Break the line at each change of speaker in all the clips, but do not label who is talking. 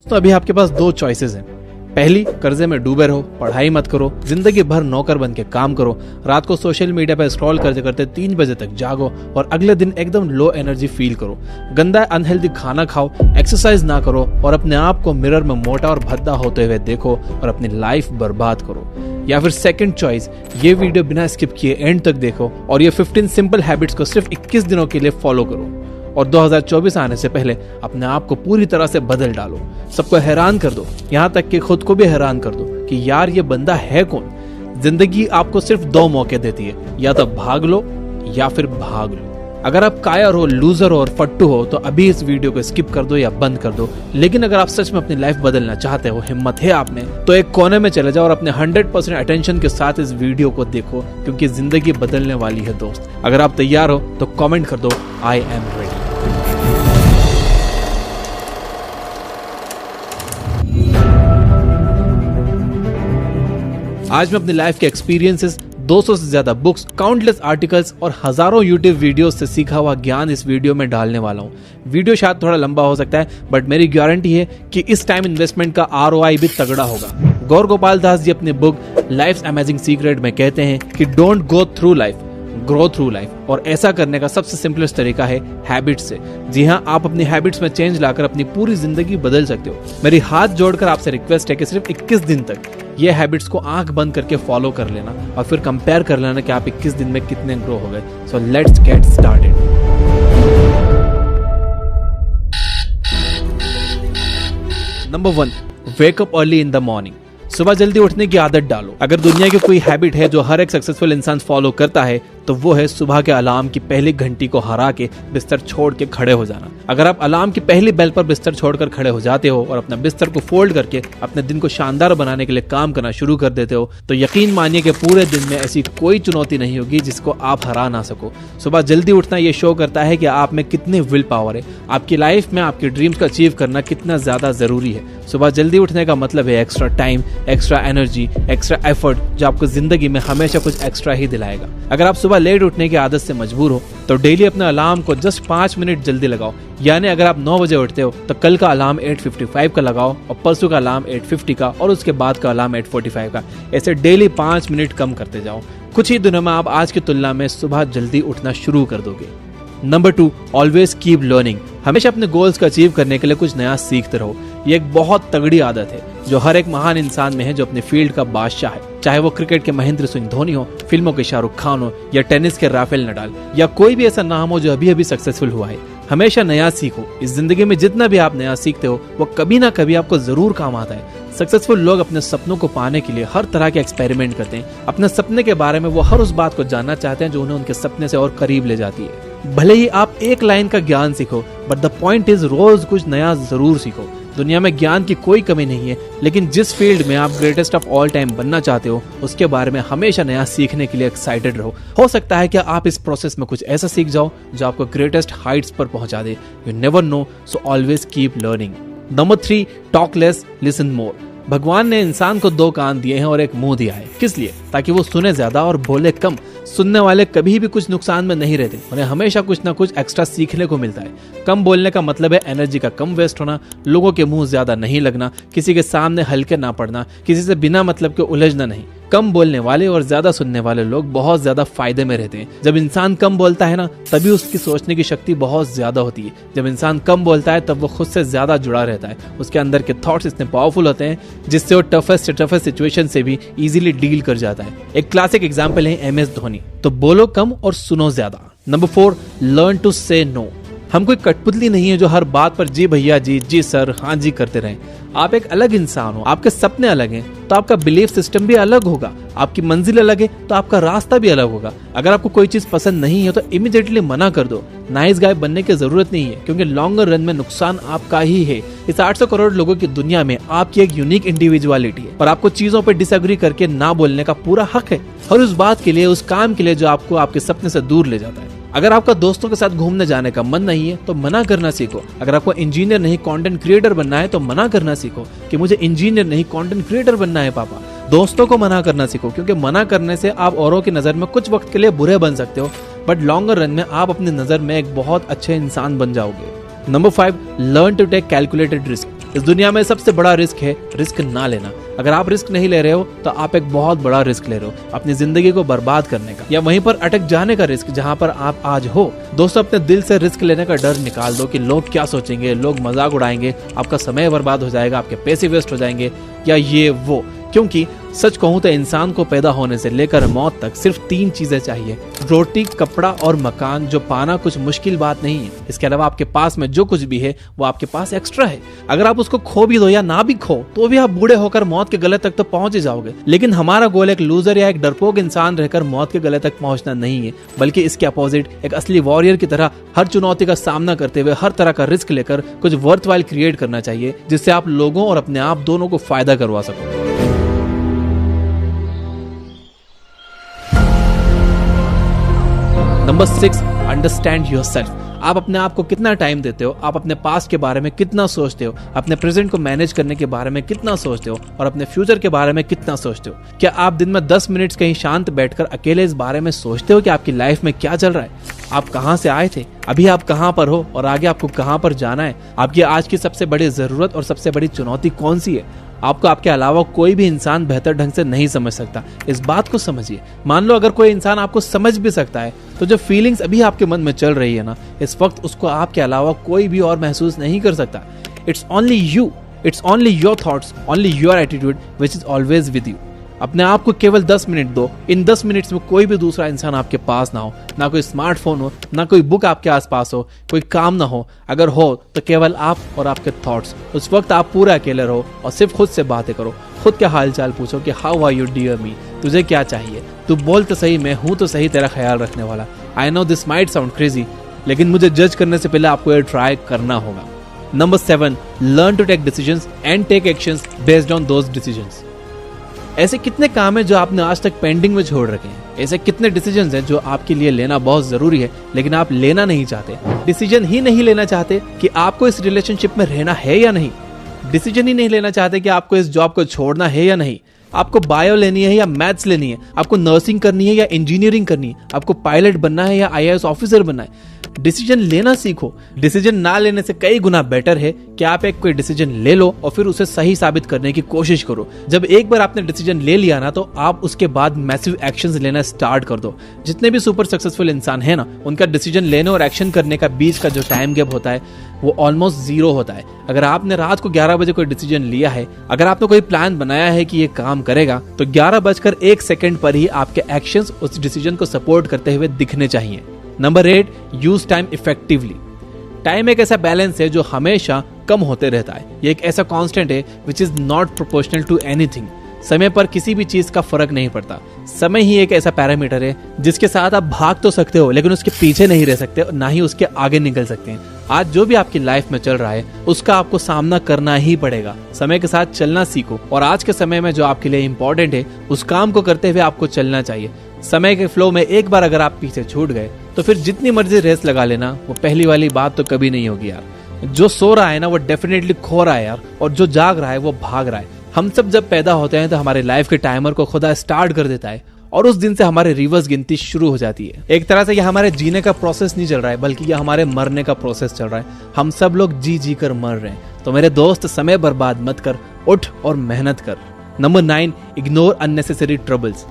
तो अभी आपके पास दो चॉइसेस हैं। पहली, कर्जे में डूबे रहो, पढ़ाई मत करो, जिंदगी भर नौकर बन के काम करो, रात को सोशल मीडिया पर स्क्रॉल करते करते 3 बजे तक जागो और अगले दिन एकदम लो एनर्जी फील करो, गंदा अनहेल्दी खाना खाओ, एक्सरसाइज ना करो और अपने आप को मिरर में मोटा और भद्दा होते हुए देखो और अपनी लाइफ बर्बाद करो। या फिर सेकंड चॉइस, ये वीडियो बिना स्किप किए एंड तक देखो और ये 15 सिंपल हैबिट्स को सिर्फ 21 दिनों के लिए फॉलो करो और 2024 आने से पहले अपने आप को पूरी तरह से बदल डालो। सबको हैरान कर दो, यहाँ तक कि खुद को भी हैरान कर दो कि यार ये बंदा है कौन। जिंदगी आपको सिर्फ 2 मौके देती है, या तो भाग लो या फिर भाग लो। अगर आप कायर हो, लूजर हो और फट्टू हो तो अभी इस वीडियो को स्किप कर दो या बंद कर दो। लेकिन अगर आप सच में अपनी लाइफ बदलना चाहते हो, हिम्मत है आप में, तो एक कोने में चले जाओ और अपने 100% अटेंशन के साथ इस वीडियो को देखो, क्योंकि जिंदगी बदलने वाली है दोस्त। अगर आप तैयार हो तो कमेंट कर दो, आई एम रेडी। आज मैं अपनी लाइफ के एक्सपीरियंसेस, 200 से ज्यादा बुक्स, काउंटलेस आर्टिकल्स और हजारों यूट्यूब वीडियोस से सीखा हुआ ज्ञान इस वीडियो में डालने वाला हूँ। वीडियो शायद थोड़ा लंबा हो सकता है, बट मेरी गारंटी है कि इस टाइम इन्वेस्टमेंट का ROI भी तगड़ा होगा। गौर गोपाल दास जी अपनी बुक लाइफ्स अमेजिंग सीक्रेट में कहते हैं कि don't go through life, grow through life. और ऐसा करने का सबसे सिंपलेस्ट तरीका है हैबिट से। जी हाँ, आप अपनी हैबिट्स में चेंज लाकर अपनी पूरी जिंदगी बदल सकते हो। मेरी हाथ जोड़कर आपसे रिक्वेस्ट है कि सिर्फ 21 दिन तक ये हैबिट्स को आंख बंद करके फॉलो कर लेना और फिर कंपेयर कर लेना कि आप 21 दिन में कितने ग्रो हो गए। So let's get started. Number 1, wake up early in the morning. सुबह जल्दी उठने की आदत डालो। अगर दुनिया की कोई हैबिट है जो हर एक सक्सेसफुल इंसान फॉलो करता है तो वो है सुबह के अलार्म की पहली घंटी को हरा के बिस्तर छोड़ के खड़े हो जाना। अगर आप अलार्म की पहली बेल पर बिस्तर छोड़कर खड़े हो जाते हो और अपना बिस्तर को फोल्ड करके अपने दिन को शानदार बनाने के लिए काम करना शुरू कर देते हो तो यकीन मानिए कि पूरे दिन में ऐसी कोई चुनौती नहीं होगी जिसको आप हरा ना सको। सुबह जल्दी उठना ये शो करता है कि आप में कितनी विल पावर है, आपकी लाइफ में आपके ड्रीम्स को अचीव करना कितना ज्यादा जरूरी है। सुबह जल्दी उठने का मतलब है extra time, extra energy, extra effort, जो आपको जिंदगी में हमेशा कुछ एक्स्ट्रा ही दिलाएगा। अगर आप सुबह लेट उठने की आदत से मजबूर हो तो डेली अपने अलार्म को जस्ट 5 मिनट जल्दी लगाओ। यानी अगर आप 9 बजे उठते हो तो कल का अलार्म 8:55 का लगाओ और परसों का अलार्म 8:50 का और उसके बाद का अलार्म 8:45 का। ऐसे डेली 5 मिनट कम करते जाओ। कुछ ही दिनों में आप आज की तुलना में सुबह जल्दी उठना शुरू कर दोगे। Number 2, always keep learning. हमेशा अपने गोल्स को अचीव करने के लिए कुछ नया सीखते रहो। ये एक बहुत तगड़ी आदत है जो हर एक महान इंसान में है जो अपने फील्ड का बादशाह है। चाहे वो क्रिकेट के महेंद्र सिंह धोनी हो, फिल्मों के शाहरुख खान हो या टेनिस के राफेल नडाल या कोई भी ऐसा नाम हो जो अभी अभी सक्सेसफुल हुआ है। हमेशा नया सीखो। इस जिंदगी में जितना भी आप नया सीखते हो वो कभी ना कभी आपको जरूर काम आता है। सक्सेसफुल लोग अपने सपनों को पाने के लिए हर तरह के एक्सपेरिमेंट करते हैं। अपने सपने के बारे में वो हर उस बात को जानना चाहते हैं जो उन्हें उनके सपने से और करीब ले जाती है। भले ही आप एक लाइन का ज्ञान सीखो, but the point is rose कुछ नया जरूर सीखो। दुनिया में ज्ञान की कोई कमी नहीं है, लेकिन जिस फील्ड में आप ग्रेटेस्ट ऑफ ऑल टाइम बनना चाहते हो उसके बारे में हमेशा नया सीखने के लिए एक्साइटेड रहो। हो सकता है कि आप इस प्रोसेस में कुछ ऐसा सीख जाओ जो आपको ग्रेटेस्ट हाइट्स पर पहुंचा दे। You never know, so always keep learning. Number 3, talk less, listen more. भगवान ने इंसान को 2 कान दिए हैं और एक मुंह दिया है। किस लिए? ताकि वो सुने ज्यादा और बोले कम। सुनने वाले कभी भी कुछ नुकसान में नहीं रहते, उन्हें हमेशा कुछ ना कुछ एक्स्ट्रा सीखने को मिलता है। कम बोलने का मतलब है एनर्जी का कम वेस्ट होना, लोगों के मुंह ज्यादा नहीं लगना, किसी के सामने हल्के ना पड़ना, किसी से बिना मतलब के उलझना नहीं। कम बोलने वाले और ज्यादा सुनने वाले लोग बहुत ज्यादा फायदे में रहते हैं। जब इंसान कम बोलता है ना, तभी उसकी सोचने की शक्ति बहुत ज्यादा होती है। जब इंसान कम बोलता है तब वो खुद से ज्यादा जुड़ा रहता है। उसके अंदर के थॉट्स इतने पावरफुल होते हैं जिससे वो टफेस्ट सिचुएशन से भी इजीली डील कर जाता है। एक क्लासिक एग्जांपल है MS धोनी। तो बोलो कम और सुनो ज्यादा। नंबर 4, लर्न टू से नो। हम कोई कठपुतली नहीं है जो हर बात पर जी भैया जी, जी सर, हाँ जी करते रहें। आप एक अलग इंसान हो, आपके सपने अलग हैं तो आपका बिलीफ सिस्टम भी अलग होगा। आपकी मंजिल अलग है तो आपका रास्ता भी अलग होगा। अगर आपको कोई चीज पसंद नहीं है तो इमीडिएटली मना कर दो। नाइस गाय बनने की जरूरत नहीं है, क्योंकि लॉन्गर रन में नुकसान आपका ही है। इस 800 करोड़ लोगों की दुनिया में आपकी एक यूनिक इंडिविजुअलिटी है और आपको चीजों पर डिसएग्री करके ना बोलने का पूरा हक है, और उस बात के लिए, उस काम के लिए जो आपको आपके सपने से दूर ले जाता है। अगर आपका दोस्तों के साथ घूमने जाने का मन नहीं है तो मना करना सीखो। अगर आपको इंजीनियर नहीं कंटेंट क्रिएटर बनना है तो मना करना सीखो कि मुझे इंजीनियर नहीं कंटेंट क्रिएटर बनना है पापा। दोस्तों को मना करना सीखो, क्योंकि मना करने से आप औरों की नजर में कुछ वक्त के लिए बुरे बन सकते हो, बट लॉन्गर रन में आप अपनी नजर में एक बहुत अच्छे इंसान बन जाओगे। Number 5, learn to take calculated risk. इस दुनिया में सबसे बड़ा रिस्क है रिस्क ना लेना। अगर आप रिस्क नहीं ले रहे हो तो आप एक बहुत बड़ा रिस्क ले रहे हो, अपनी जिंदगी को बर्बाद करने का या वहीं पर अटक जाने का रिस्क जहां पर आप आज हो। दोस्तों, अपने दिल से रिस्क लेने का डर निकाल दो कि लोग क्या सोचेंगे, लोग मजाक उड़ाएंगे, आपका समय बर्बाद हो जाएगा, आपके पैसे वेस्ट हो जाएंगे या ये वो। क्योंकि सच कहूं तो इंसान को पैदा होने से लेकर मौत तक सिर्फ 3 चीजें चाहिए, रोटी, कपड़ा और मकान, जो पाना कुछ मुश्किल बात नहीं है। इसके अलावा आपके पास में जो कुछ भी है वो आपके पास एक्स्ट्रा है। अगर आप उसको खो भी दो या ना भी खो तो भी आप बूढ़े होकर मौत के गले तक तो पहुंच ही जाओगे। लेकिन हमारा गोल एक लूजर या एक डरपोक इंसान रहकर मौत के गले तक पहुंचना नहीं है, बल्कि इसके अपोजिट एक असली वॉरियर की तरह हर चुनौती का सामना करते हुए हर तरह का रिस्क लेकर कुछ वर्थवाइल क्रिएट करना चाहिए, जिससे आप लोगों और अपने आप दोनों को फायदा करवा सको। Number 6, understand yourself. आप अपने आप को कितना टाइम देते हो, आप अपने पास्ट के बारे में कितना सोचते हो, अपने प्रेजेंट को मैनेज करने के बारे में कितना सोचते हो और अपने फ्यूचर के बारे में कितना सोचते हो। क्या आप दिन में 10 मिनट कहीं शांत बैठकर अकेले इस बारे में सोचते हो कि आपकी लाइफ में क्या चल रहा है, आप कहां से आए थे, अभी आप कहां पर हो और आगे आपको कहां पर जाना है, आपकी आज की सबसे बड़ी जरूरत और सबसे बड़ी चुनौती कौन सी है। आपको आपके अलावा कोई भी इंसान बेहतर ढंग से नहीं समझ सकता, इस बात को समझिए। मान लो अगर कोई इंसान आपको समझ भी सकता है तो जो फीलिंग्स अभी आपके मन में चल रही है ना, इस वक्त उसको आपके अलावा कोई भी और महसूस नहीं कर सकता। It's only you, it's only your thoughts, only your attitude which is always with you. अपने आप को केवल 10 मिनट दो। इन 10 मिनट्स में कोई भी दूसरा इंसान आपके पास ना हो, ना कोई स्मार्टफोन हो, ना कोई बुक आपके आसपास हो, कोई काम ना हो। अगर हो तो केवल आप और आपके थॉट्स। उस वक्त आप पूरा अकेले रहो और सिर्फ खुद से बातें करो। खुद के हाल चाल पूछो कि हाउ आर यू डियर मी, तुझे क्या चाहिए, तू बोल तो सही, मैं हूं तो सही तेरा ख्याल रखने वाला। I know this might sound crazy, लेकिन मुझे जज करने से पहले आपको ये ट्राई करना होगा। Number 7, learn to take decisions and take actions based on those decisions. ऐसे कितने काम हैं जो आपने आज तक पेंडिंग में छोड़ रखे हैं? ऐसे कितने डिसीजंस हैं जो आपके लिए लेना बहुत जरूरी है लेकिन आप लेना नहीं चाहते? डिसीजन ही नहीं लेना चाहते कि आपको इस रिलेशनशिप में रहना है या नहीं। डिसीजन ही नहीं लेना चाहते कि आपको इस जॉब को छोड़ना है या नहीं। आपको बायो लेनी है या मैथ्स लेनी है, आपको नर्सिंग करनी है या इंजीनियरिंग करनी है, आपको पायलट बनना है या IAS ऑफिसर बनना है। डिसीजन लेना सीखो। डिसीजन ना लेने से कई गुना बेटर है कि आप एक कोई डिसीजन ले लो और फिर उसे सही साबित करने की कोशिश करो। जब एक बार आपने डिसीजन ले लिया ना, तो आप उसके बाद मैसिव एक्शंस लेना स्टार्ट कर दो। जितने भी सुपर सक्सेसफुल इंसान है ना, उनका डिसीजन लेने और एक्शन करने का बीच का जो टाइम गैप होता है वो ऑलमोस्ट 0 होता है। अगर आपने रात को 11 बजे कोई डिसीजन लिया है, अगर आपने कोई प्लान बनाया है कि ये काम करेगा, तो 11:01 पर ही आपके एक्शंस उस डिसीजन को सपोर्ट करते हुए दिखने चाहिए। Number 8, use time effectively. Time एक ऐसा बैलेंस है जो हमेशा कम होते रहता है। ये एक ऐसा कांस्टेंट है which is not proportional to anything. समय पर किसी भी चीज का फर्क नहीं पड़ता। समय ही एक ऐसा पैरामीटर है जिसके साथ आप भाग तो सकते हो लेकिन उसके पीछे नहीं रह सकते और ना ही उसके आगे निकल सकते हैं। आज जो भी आपकी लाइफ में चल रहा है उसका आपको सामना करना ही पड़ेगा। समय के साथ चलना सीखो और आज के समय में जो आपके लिए इंपॉर्टेंट है उस काम को करते हुए आपको चलना चाहिए। समय के फ्लो में एक बार अगर आप पीछे छूट गए तो फिर जितनी मर्जी रेस लगा लेना, वो पहली वाली बात तो कभी नहीं होगी यार। जो सो रहा है ना वो डेफिनेटली खो रहा है यार, और जो जाग रहा है वो भाग रहा है। हम सब जब पैदा होते हैं तो हमारे लाइफ के टाइमर को खुदा स्टार्ट कर देता है और उस दिन से हमारे रिवर्स गिनती शुरू हो जाती है। एक तरह से ये हमारे जीने का प्रोसेस नहीं चल रहा है, बल्कि ये हमारे मरने का प्रोसेस चल रहा है। हम सब लोग जी जी कर मर रहे हैं। तो मेरे दोस्त, समय बर्बाद मत कर, उठ और मेहनत कर। Number 9, ignore unnecessary troubles.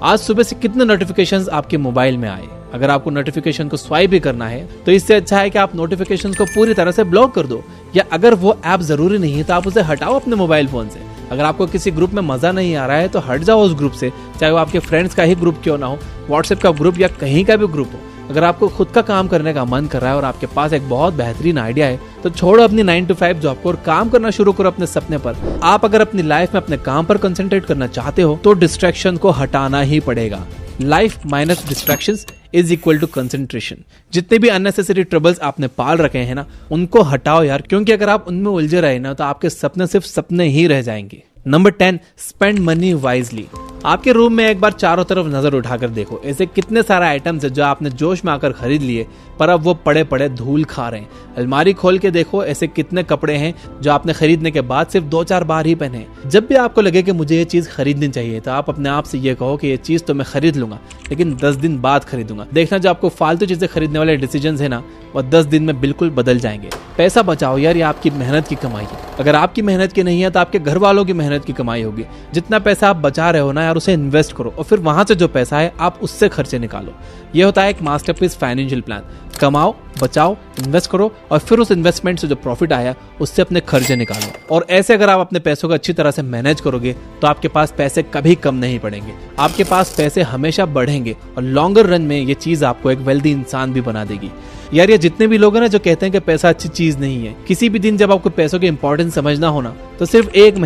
आज सुबह से कितने नोटिफिकेशंस आपके मोबाइल में आए? अगर आपको नोटिफिकेशन को स्वाइप भी करना है तो इससे अच्छा है कि आप नोटिफिकेशंस को पूरी तरह से ब्लॉक कर दो, या अगर वो ऐप जरूरी नहीं है तो आप उसे हटाओ अपने मोबाइल फोन से। अगर आपको किसी ग्रुप में मजा नहीं आ रहा है तो हट जाओ उस ग्रुप से, चाहे वो आपके फ्रेंड्स का ही ग्रुप क्यों ना हो, व्हाट्सएप का ग्रुप या कहीं का भी ग्रुप हो। अगर आपको खुद का काम करने का मन कर रहा है और आपके पास एक बहुत बेहतरीन आइडिया है तो छोड़ो अपनी 9 to 5 जॉब को और काम करना शुरू करो अपने सपने पर। आप अगर अपनी लाइफ में अपने काम पर कंसंट्रेट करना चाहते हो तो डिस्ट्रैक्शन को हटाना ही पड़ेगा। Life minus distractions is equal to concentration. जितने भी अननेसेसरी ट्रबल्स आपने पाल रखे हैं ना, उनको हटाओ यार, क्योंकि अगर आप उनमें उलझे रहे ना तो आपके सपने सिर्फ सपने ही रह जाएंगे। Number 10, spend money wisely. आपके रूम में एक बार चारों तरफ नजर उठाकर देखो, ऐसे कितने सारे आइटम्स है जो आपने जोश में आकर खरीद लिए पर अब वो पड़े पड़े धूल खा रहे हैं। अलमारी खोल के देखो, ऐसे कितने कपड़े हैं जो आपने खरीदने के बाद सिर्फ 2-4 बार ही पहने। जब भी आपको लगे कि मुझे ये चीज खरीदनी चाहिए तो आप अपने आप से ये कहो कि ये चीज तो मैं खरीद लूंगा लेकिन 10 दिन बाद खरीदूंगा। देखना जो आपको फालतू चीजें खरीदने वाले डिसीजन है ना, वह 10 दिन में बिल्कुल बदल जाएंगे। पैसा बचाओ यार, ये आपकी मेहनत की कमाई है। अगर आपकी मेहनत की नहीं है तो आपके घर वालों की मेहनत की कमाई होगी। जितना पैसा आप बचा रहे हो ना यार, उसे इन्वेस्ट करो और फिर वहां से जो पैसा है आप उससे खर्चे निकालो। ये होता है एक मास्टरपीस फाइनेंशियल प्लान। कमाओ, बचाओ, इन्वेस्ट करो और फिर उस इन्वेस्टमेंट से जो प्रॉफिट आया उससे अपने खर्चे निकालो। और ऐसे अगर आप अपने पैसों को अच्छी तरह से मैनेज करोगे तो आपके पास पैसे कभी कम नहीं पड़ेंगे, आपके पास पैसे हमेशा बढ़ेंगे और लॉन्गर रन में ये चीज आपको एक वेल्दी इंसान भी बना देगी। यार ये जितने भी लोग हैं ना जो कहते हैं कि पैसा अच्छी चीज नहीं है, किसी भी दिन जब आपको पैसों की इंपॉर्टेंस समझना हो ना तो सिर्फ एक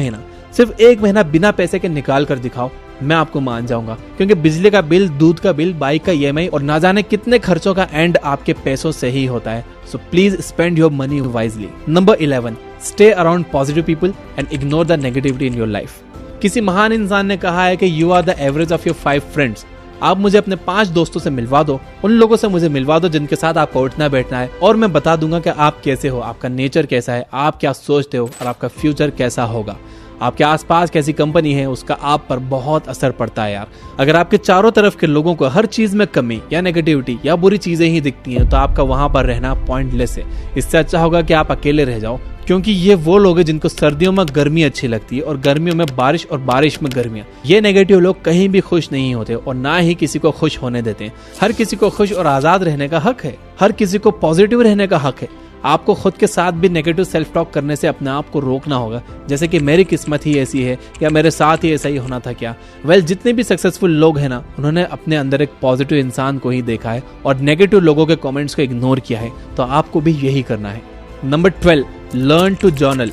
महीना बिना पैसे के निकाल कर दिखाओ, मैं आपको मान जाऊंगा। क्योंकि बिजली का बिल, दूध का बिल, बाइक का EMI और ना जाने कितने खर्चों का एंड आपके पैसों से ही होता है। So please spend your money wisely. Number 11, stay around positive people and ignore the negativity in your life. किसी महान इंसान ने कहा है कि you are the average of your 5 friends. आप मुझे अपने 5 दोस्तों से मिलवा दो, उन लोगों से मुझे मिलवा दो जिनके साथ आपको उठना बैठना है, और मैं बता दूंगा कि आप कैसे हो, आपका नेचर कैसा है, आप क्या सोचते हो और आपका फ्यूचर कैसा होगा। आपके आसपास कैसी कंपनी है उसका आप पर बहुत असर पड़ता है यार। अगर आपके चारों तरफ के लोगों को हर चीज में कमी या नेगेटिविटी या बुरी चीजें ही दिखती हैं तो आपका वहां पर रहना पॉइंटलेस है। इससे अच्छा होगा कि आप अकेले रह जाओ, क्योंकि ये वो लोग हैं जिनको सर्दियों में गर्मी अच्छी लगती है और गर्मियों में बारिश और बारिश में गर्मियां। ये नेगेटिव लोग कहीं भी खुश नहीं होते और ना ही किसी को खुश होने देते हैं। हर किसी को खुश और आजाद रहने का हक है, हर किसी को पॉजिटिव रहने का हक है। आपको खुद के साथ भी नेगेटिव सेल्फ टॉक करने से अपने आप को रोकना होगा, जैसे कि मेरी किस्मत ही ऐसी है या मेरे साथ ही ऐसा ही होना था क्या। जितने भी सक्सेसफुल लोग हैं ना, उन्होंने अपने अंदर एक पॉजिटिव इंसान को ही देखा है और नेगेटिव लोगों के कमेंट्स को इग्नोर किया है। तो आपको भी यही करना है। Number 12, learn to journal.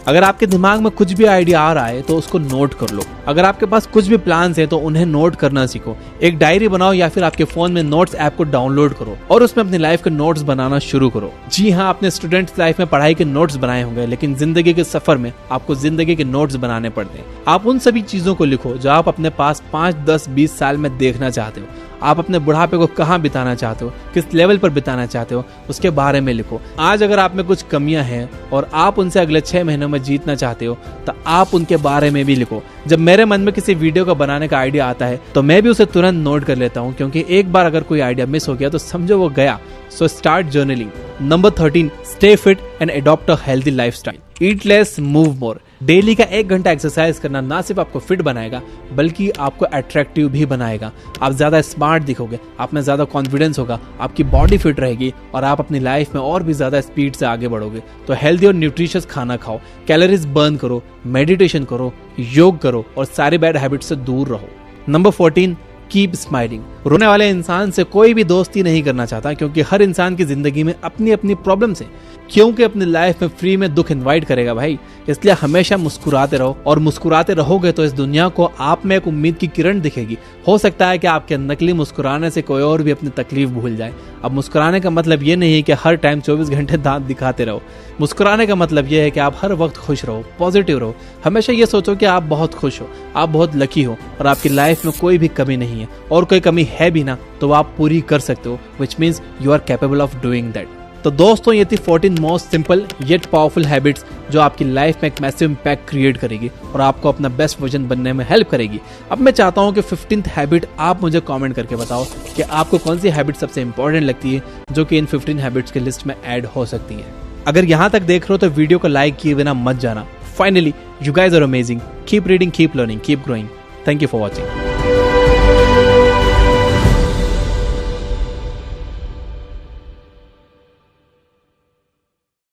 अगर आपके दिमाग में कुछ भी आइडिया आ रहा है तो उसको नोट कर लो। अगर आपके पास कुछ भी प्लान्स हैं तो उन्हें नोट करना सीखो। एक डायरी बनाओ या फिर आपके फोन में नोट्स ऐप को डाउनलोड करो और उसमें अपनी लाइफ के नोट्स बनाना शुरू करो। जी हाँ, आपने स्टूडेंट्स लाइफ में पढ़ाई के नोट्स बनाए होंगे, लेकिन जिंदगी के सफर में आपको जिंदगी के नोट्स बनाने पड़ते हैं। आप उन सभी चीजों को लिखो जो आप अपने पास 5, 10, 20 साल में देखना चाहते हो। आप अपने बुढ़ापे को कहाँ बिताना चाहते हो, किस लेवल पर बिताना चाहते हो, उसके बारे में लिखो। आज अगर आप में कुछ कमियां हैं और आप उनसे अगले 6 महीनों में जीतना चाहते हो तो आप उनके बारे में भी लिखो। जब मेरे मन में किसी वीडियो का बनाने का आइडिया आता है तो मैं भी उसे तुरंत नोट कर लेता हूँ, क्योंकि एक बार अगर कोई आइडिया मिस हो गया तो समझो वो गया। So start journaling. Number 13, stay fit and adopt a healthy lifestyle. Eat less, move more. Daily का 1 घंटा एक्सरसाइज करना ना सिर्फ आपको फिट बनाएगा बल्कि आपको अट्रैक्टिव भी बनाएगा। आप ज्यादा स्मार्ट दिखोगे, आप में ज्यादा कॉन्फिडेंस होगा, आपकी बॉडी फिट रहेगी और आप अपनी लाइफ में और भी ज्यादा स्पीड से आगे बढ़ोगे। तो हेल्दी और न्यूट्रिशियस खाना खाओ, कैलोरीज बर्न करो, मेडिटेशन करो, योग करो और सारी बैड हैबिट से दूर रहो। Number 14, keep smiling. रोने वाले इंसान से कोई भी दोस्ती नहीं करना चाहता, क्योंकि हर इंसान की जिंदगी में अपनी अपनी प्रॉब्लम्स है। क्योंकि अपनी लाइफ में फ्री में दुख इनवाइट करेगा भाई। इसलिए हमेशा मुस्कुराते रहो, और मुस्कुराते रहोगे तो इस दुनिया को आप में एक उम्मीद की किरण दिखेगी। हो सकता है कि आपके नकली मुस्कुराने से कोई और भी अपनी तकलीफ भूल जाए। अब मुस्कुराने का मतलब ये नहीं है कि हर टाइम 24 घंटे दांत दिखाते रहो। मुस्कुराने का मतलब ये है कि आप हर वक्त खुश रहो, पॉजिटिव रहो। हमेशा ये सोचो कि आप बहुत खुश हो, आप बहुत लकी हो और आपकी लाइफ में कोई भी कमी नहीं है, और कोई कमी है भी ना तो आप पूरी कर सकते हो, which means you are capable of doing that. तो दोस्तों, ये थी 14 most simple yet powerful habits जो आपकी लाइफ में एक मैसिव इंपैक्ट क्रिएट करेगी और आपको अपना बेस्ट वर्जन बनने में हेल्प करेगी। अब मैं चाहता हूं कि 15th हैबिट आप मुझे कमेंट करके बताओ कि आपको कौन सी हैबिट सबसे इंपॉर्टेंट लगती है जो कि इन 15 हैबिट्स के लिस्ट में ऐड हो सकती है। अगर यहां तक देख रहे हो तो वीडियो को लाइक किए बिना मत जाना। Finally, you guys are amazing. Keep reading, keep learning, keep growing. Thank you for watching.